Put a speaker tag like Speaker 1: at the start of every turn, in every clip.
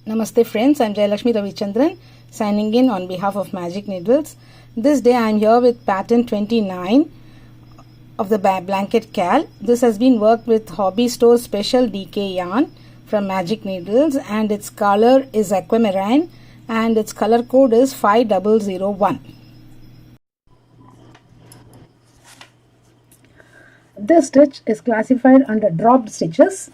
Speaker 1: Namaste friends, I am Jayalakshmi Ravichandran signing in on behalf of Magic Needles. This day I am here with pattern 29 of the blanket cal. This has been worked with Hobby Store's special DK yarn from Magic Needles, and its color is aquamarine and its color code is 5001. This stitch is classified under dropped stitches.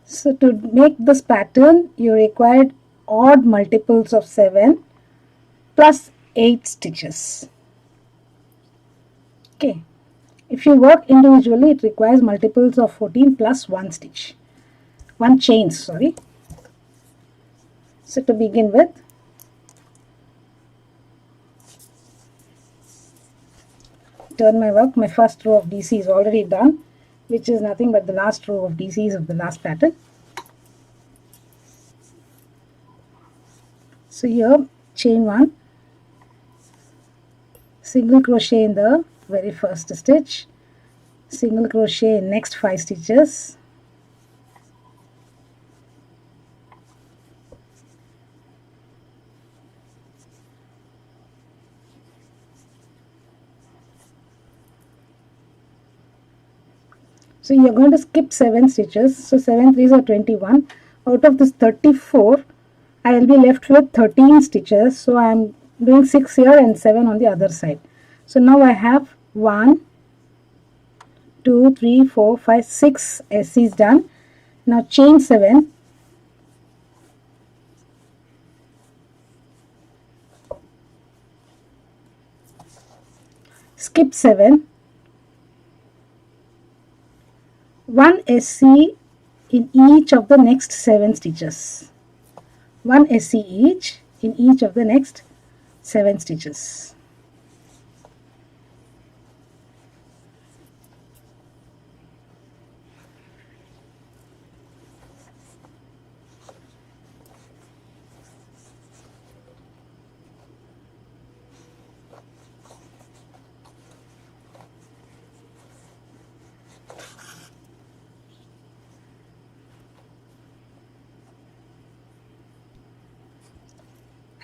Speaker 1: So to make this pattern, you required odd multiples of 7 plus 8 stitches. Okay. If you work individually, it requires multiples of 14 plus 1 stitch. 1 chain, sorry. So to begin with, turn my work. My first row of DC is already done, which is nothing but the last row of DCs of the last pattern. So here, chain 1, single crochet in the very first stitch, single crochet in next 5 stitches, so you are going to skip 7 stitches. So 7 3s are 21. Out of this 34, I will be left with 13 stitches. So I am doing 6 here and 7 on the other side. So now I have 1, 2, 3, 4, 5, 6 SCs done. Now chain 7. Skip 7. 1 SC in each of the next 7 stitches. 1 SC each in each of the next 7 stitches.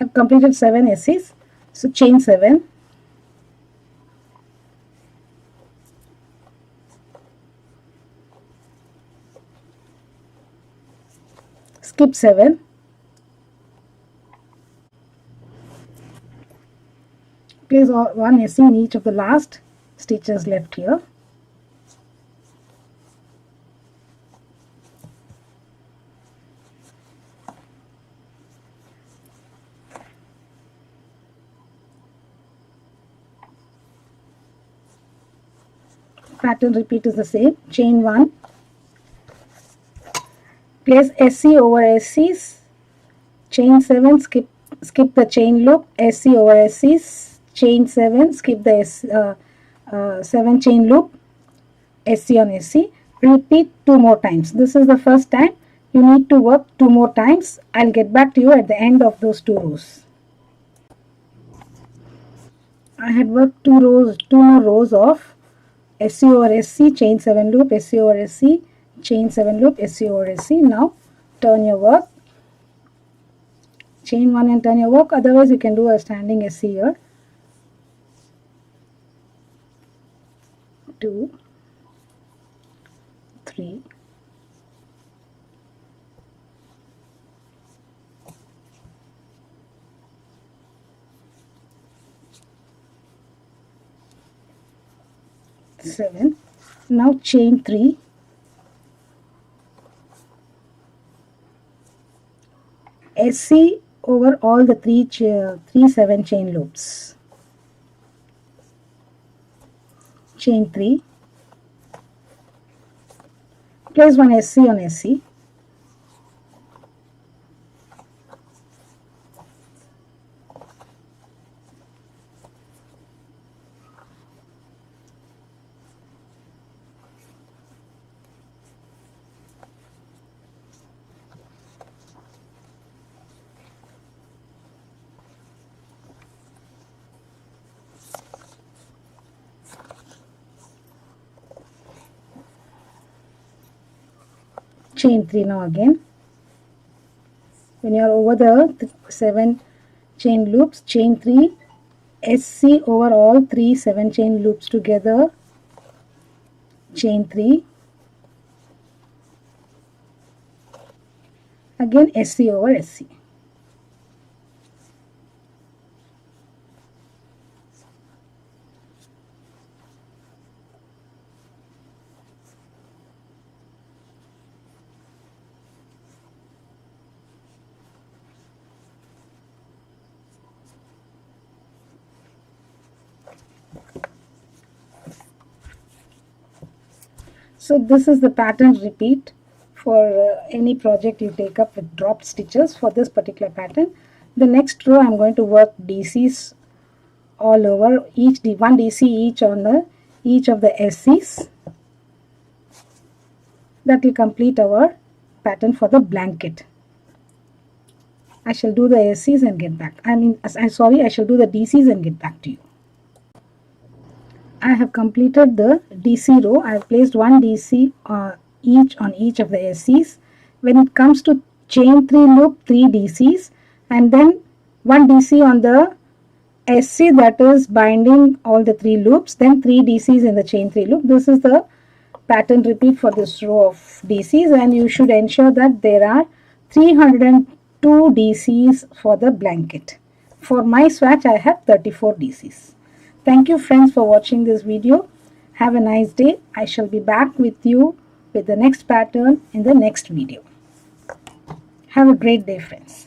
Speaker 1: I've completed 7 SCs. So chain 7. Skip 7. Place 1 SC in each of the last stitches left here. Pattern repeat is the same. Chain 1. Place SC over SCs. Chain 7. Skip the chain loop. SC over SCs. Chain 7. Skip the 7 chain loop. SC on SC. Repeat 2 more times. This is the first time. You need to work 2 more times. I'll get back to you at the end of those 2 rows. I had worked 2 more rows of SC over SC, chain 7 loop, SC over SC, chain 7 loop, SC over SC. Now turn your work, chain 1 and turn your work. Otherwise you can do a standing SC here. 2, 3, 7. Now chain 3. SC over all the 3 7 chain loops. Chain 3. Place 1 SC on SC. Chain 3 now again. When you are over the 7 chain loops, chain 3, SC over all 3 7 chain loops together, chain 3, again SC over SC. So this is the pattern repeat for any project you take up with dropped stitches for this particular pattern. The next row I'm going to work DCs all over, each one DC each on the each of the SCs. That will complete our pattern for the blanket. I shall do the SCs and get back. I shall do the DCs and get back to you. I have completed the DC row. I have placed one DC each on each of the SCs. When it comes to chain 3 loop, 3 DCs, and then one DC on the SC that is binding all the 3 loops, then 3 DCs in the chain 3 loop. This is the pattern repeat for this row of DCs, and you should ensure that there are 302 DCs for the blanket. For my swatch I have 34 DCs. Thank you friends for watching this video. Have a nice day. I shall be back with you with the next pattern in the next video. Have a great day friends.